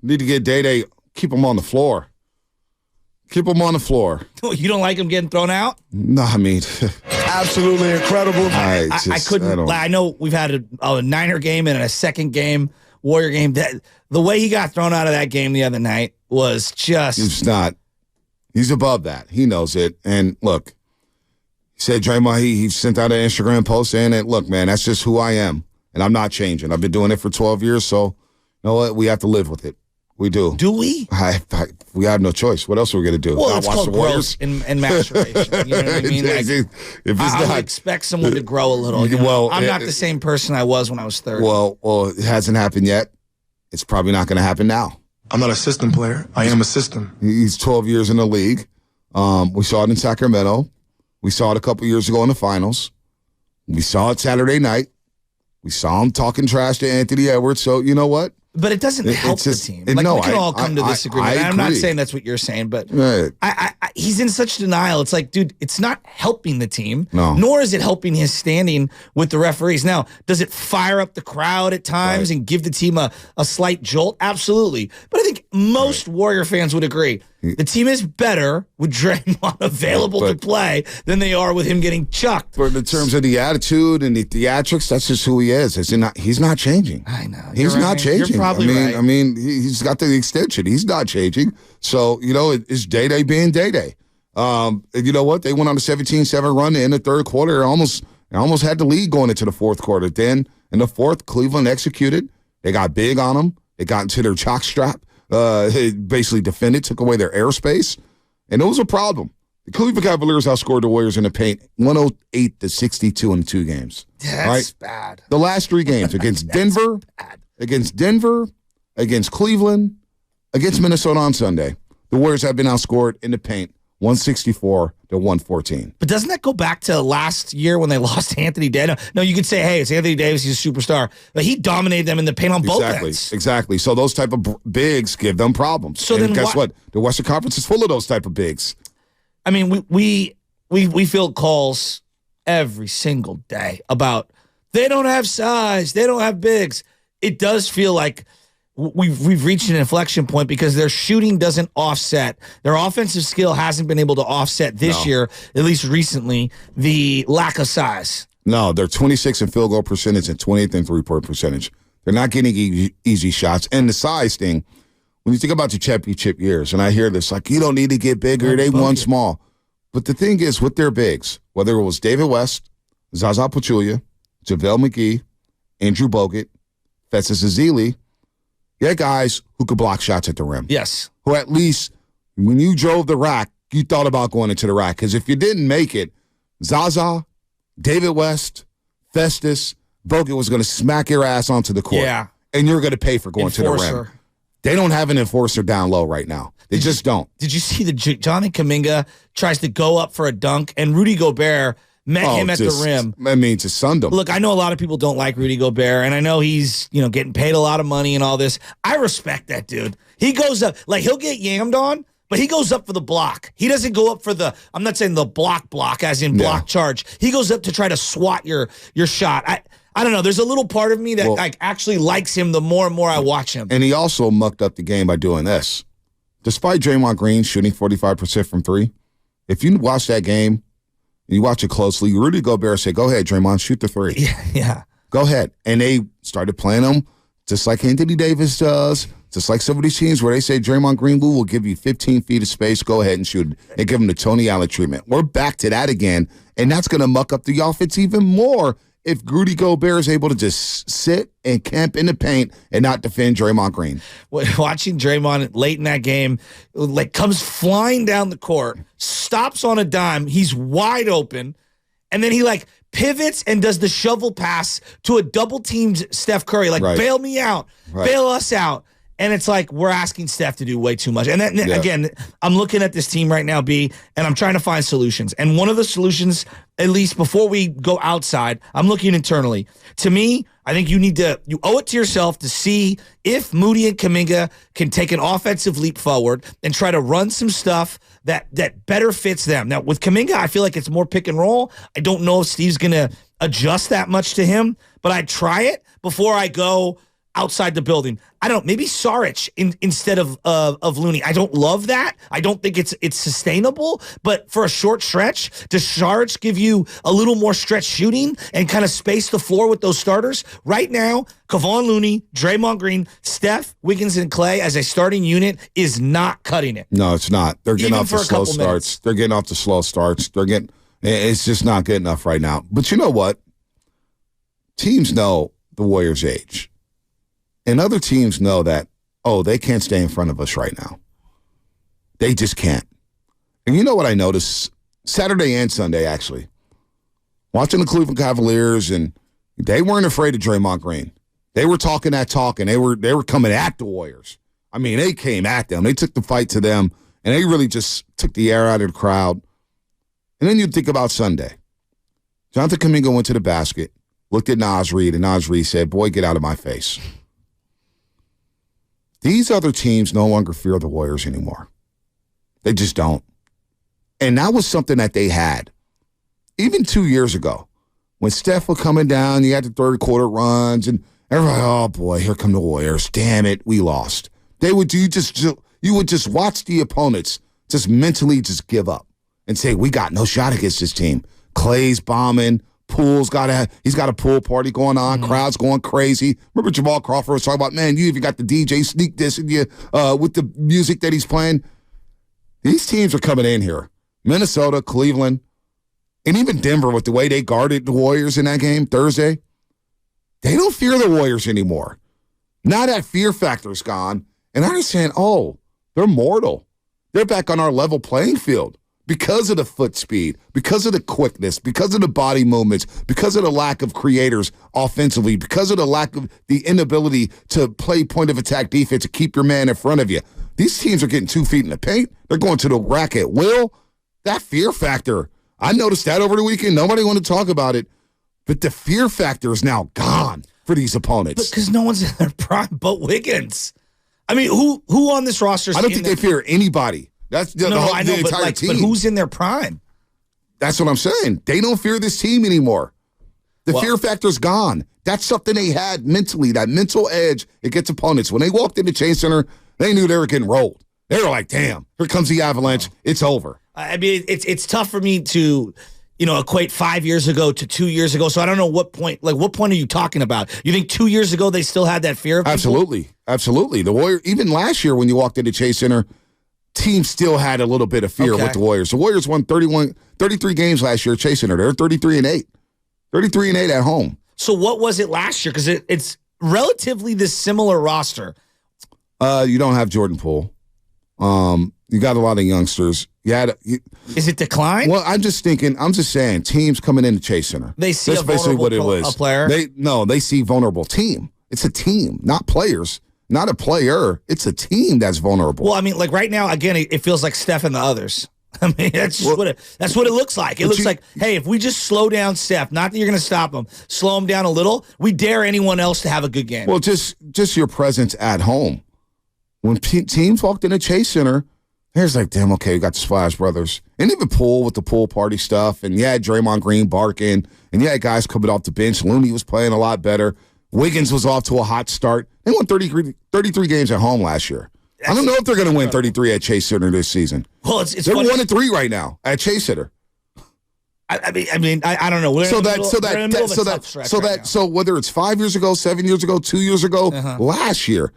Need to get Day. Keep him on the floor. Keep him on the floor. You don't like him getting thrown out? No, I mean, absolutely incredible. I couldn't. I know we've had a Niner game and a second game, Warrior game. The way he got thrown out of that game the other night was just. He's not. He's above that. He knows it. And look, he said Draymond. He sent out an Instagram post saying that, look, man, that's just who I am, and I'm not changing. I've been doing it for 12 years, so you know what? We have to live with it. We do. Do we? We have no choice. What else are we going to do? Well, it's called growth and maturation. You know what I mean? Like, I would expect someone to grow a little. You know? Well, I'm not the same person I was when I was 30. Well, it hasn't happened yet. It's probably not going to happen now. I'm not a system player. I am a system. He's 12 years in the league. We saw it in Sacramento. We saw it a couple years ago in the finals. We saw it Saturday night. We saw him talking trash to Anthony Edwards. So, you know what? But it doesn't help the team. Like, we can all come to disagreement. I'm not saying that's what you're saying, but he's in such denial. It's like, dude, it's not helping the team, nor is it helping his standing with the referees. Now, does it fire up the crowd at times and give the team a slight jolt? Absolutely. But I think most Warrior fans would agree. The team is better with Draymond available to play than they are with him getting chucked. But in terms of the attitude and the theatrics, that's just who he is. He's not changing. I know. He's not changing. You're probably right. I mean, he's got the extension. He's not changing. So, you know, it's Day being Day. You know what? They went on a 17-7 run in the third quarter. Almost had the lead going into the fourth quarter. Then in the fourth, Cleveland executed. They got big on them. They got into their chalk strap. Basically defended, took away their airspace, and it was a problem. The Cleveland Cavaliers outscored the Warriors in the paint 108-62 in 2 games. Yeah, that's bad. The last 3 games against Denver, against Cleveland, against Minnesota on Sunday, the Warriors have been outscored in the paint 164-114. But doesn't that go back to last year when they lost Anthony Davis? No, you could say, hey, it's Anthony Davis, he's a superstar. But he dominated them in the paint on both ends. Exactly. So those type of bigs give them problems. So and then guess what? The Western Conference is full of those type of bigs. I mean, we field calls every single day about they don't have size, they don't have bigs. It does feel like we've reached an inflection point because their shooting doesn't offset. Their offensive skill hasn't been able to offset this year, at least recently, the lack of size. No, they're 26th in field goal percentage and 28th in three-point percentage. They're not getting easy shots. And the size thing, when you think about the championship years, and I hear this, like, you don't need to get bigger. They won small. But the thing is, with their bigs, whether it was David West, Zaza Pachulia, JaVale McGee, Andrew Bogut, Festus Ezeli, they're guys who could block shots at the rim. Yes. Who at least, when you drove the rack, you thought about going into the rack. Because if you didn't make it, Zaza, David West, Festus, Bogut was going to smack your ass onto the court. Yeah. And you're going to pay for going to the rim. They don't have an enforcer down low right now. They just don't. Did you see that Johnny Kuminga tries to go up for a dunk, and Rudy Gobert met him at the rim? I mean, to sunned him. Look, I know a lot of people don't like Rudy Gobert, and I know he's getting paid a lot of money and all this. I respect that dude. He goes up, like, he'll get yammed on, but he goes up for the block. He doesn't go up for the, I'm not saying the block as in block charge. He goes up to try to swat your shot. I don't know. There's a little part of me that actually likes him the more and more I watch him. And he also mucked up the game by doing this. Despite Draymond Green shooting 45% from 3, if you watch that game, and you watch it closely, Rudy Gobert said, go ahead, Draymond, shoot the 3. Yeah. Go ahead. And they started playing him just like Anthony Davis does, just like some of these teams where they say Draymond Green will give you 15 feet of space, go ahead and shoot it, and give him the Tony Allen treatment. We're back to that again, and that's going to muck up the offense even more if Rudy Gobert is able to just sit and camp in the paint and not defend Draymond Green. Watching Draymond late in that game, like, comes flying down the court, stops on a dime, he's wide open, and then he, like, pivots and does the shovel pass to a double-teamed Steph Curry, like, bail me out, bail us out. And it's like we're asking Steph to do way too much. And then, again, I'm looking at this team right now, B, and I'm trying to find solutions. And one of the solutions, at least before we go outside, I'm looking internally. To me, I think you owe it to yourself to see if Moody and Kuminga can take an offensive leap forward and try to run some stuff that better fits them. Now, with Kuminga, I feel like it's more pick and roll. I don't know if Steve's going to adjust that much to him, but I'd try it before I go outside the building. I don't know, maybe Saric instead of Looney. I don't love that. I don't think it's sustainable, but for a short stretch, does Saric give you a little more stretch shooting and kind of space the floor with those starters? Right now, Kevon Looney, Draymond Green, Steph, Wiggins, and Clay as a starting unit is not cutting it. No, it's not. They're getting Even off the for a slow couple starts. minutes. They're getting off the slow starts. It's just not good enough right now. But you know what? Teams know the Warriors' age. And other teams know that, they can't stay in front of us right now. They just can't. And you know what I noticed Saturday and Sunday, actually? Watching the Cleveland Cavaliers, and they weren't afraid of Draymond Green. They were talking that talk, and they were coming at the Warriors. I mean, they came at them. They took the fight to them, and they really just took the air out of the crowd. And then you think about Sunday. Jonathan Kuminga went to the basket, looked at Naz Reid, and Naz Reid said, "Boy, get out of my face." These other teams no longer fear the Warriors anymore. They just don't. And that was something that they had. Even 2 years ago, when Steph was coming down, you had the third quarter runs, and everybody, oh boy, here come the Warriors. Damn it, we lost. You would just watch the opponents just mentally just give up and say, we got no shot against this team. Clay's bombing. He's got a pool party going on. Mm-hmm. Crowd's going crazy. Remember Jamal Crawford was talking about, man, you even got the DJ sneak this in you with the music that he's playing. These teams are coming in here. Minnesota, Cleveland, and even Denver with the way they guarded the Warriors in that game Thursday. They don't fear the Warriors anymore. Now that fear factor's gone, and they're saying, they're mortal. They're back on our level playing field. Because of the foot speed, because of the quickness, because of the body movements, because of the lack of creators offensively, because of the lack of the inability to play point of attack defense to keep your man in front of you. These teams are getting 2 feet in the paint. They're going to the rack at will. That fear factor, I noticed that over the weekend. Nobody wanted to talk about it, but the fear factor is now gone for these opponents. Because no one's in their prime but Wiggins. I mean, who on this roster? I don't think they fear anybody. That's the entire team. But who's in their prime? That's what I'm saying. They don't fear this team anymore. The fear factor's gone. That's something they had mentally, that mental edge against opponents. When they walked into Chase Center, they knew they were getting rolled. They were like, damn, here comes the avalanche. It's over. I mean, it's tough for me to, equate 5 years ago to 2 years ago. So I don't know what point are you talking about? You think 2 years ago they still had that fear of people? Absolutely. The Warriors, even last year when you walked into Chase Center, team still had a little bit of fear with the Warriors. The Warriors won 33 games last year chasing her. They're 33-8. 33-8 at home. So what was it last year? Because it's relatively this similar roster. You don't have Jordan Poole. You got a lot of youngsters. Is it decline? Well, I'm just saying, teams coming into Chase Center. They see That's basically what it was. A player? They see vulnerable team. It's a team, not players. Not a player. It's a team that's vulnerable. Well, I mean, like right now, again, it feels like Steph and the others. I mean, that's what it looks like. It looks like, hey, if we just slow down Steph, not that you're going to stop him, slow him down a little, we dare anyone else to have a good game. Well, just your presence at home. When teams walked into Chase Center, there's like, damn, okay, you got the Splash Brothers. And even Poole with the pool party stuff. And you had Draymond Green barking. And you had guys coming off the bench. Looney was playing a lot better. Wiggins was off to a hot start. They won 33 games at home last year. I don't know if they're going to win 33 at Chase Center this season. Well, they're 1-3 right now at Chase Center. I don't know. So whether it's 5 years ago, 7 years ago, 2 years ago, last year,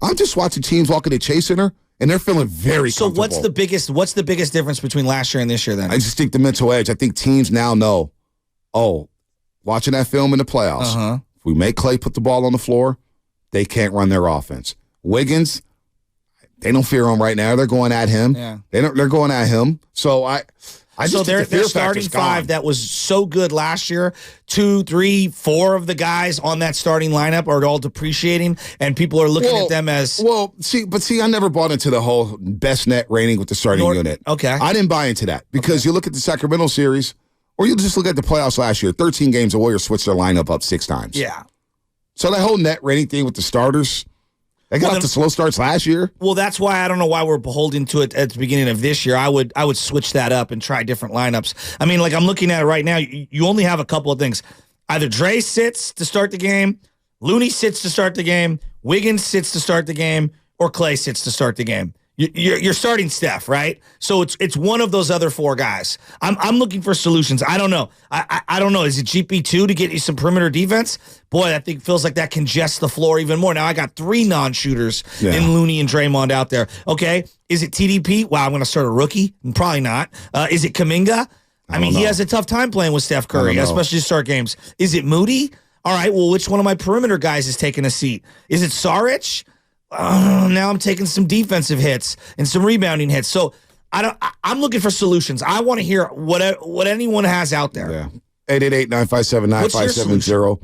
I'm just watching teams walking at Chase Center, and they're feeling very comfortable. So what's the biggest difference between last year and this year then? I just think the mental edge. I think teams now know, watching that film in the playoffs, if we make Clay put the ball on the floor, they can't run their offense. Wiggins, they don't fear him right now. They're going at him. Yeah. They're going at him. So I just think their starting five that was so good last year, 2, 3, 4 of the guys on that starting lineup are all depreciating, and people are looking at them as I never bought into the whole best net rating with the starting unit. Okay, I didn't buy into that because you look at the Sacramento series, or you just look at the playoffs last year. 13 games, the Warriors switched their lineup up 6 times. Yeah. So that whole net rating thing with the starters. They got off the slow starts last year. Well, that's why I don't know why we're beholden to it at the beginning of this year. I would switch that up and try different lineups. I mean, like I'm looking at it right now. You only have a couple of things. Either Dre sits to start the game, Looney sits to start the game, Wiggins sits to start the game, or Clay sits to start the game. You're starting Steph, right? So it's one of those other 4 guys. I'm looking for solutions. I don't know. I don't know. Is it GP2 to get you some perimeter defense? Boy, that thing feels like that congests the floor even more. Now I got 3 non-shooters in Looney and Draymond out there. Okay, is it TDP? Wow, I'm going to start a rookie? Probably not. Is it Kuminga? I mean, he has a tough time playing with Steph Curry, especially to start games. Is it Moody? All right, well, which one of my perimeter guys is taking a seat? Is it Saric? Now I'm taking some defensive hits and some rebounding hits. So I'm looking for solutions. I want to hear what anyone has out there. Yeah. 888-957-9570.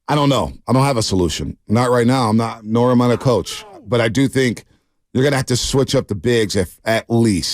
I don't know. I don't have a solution. Not right now. Nor am I a coach. But I do think you're going to have to switch up the bigs at least.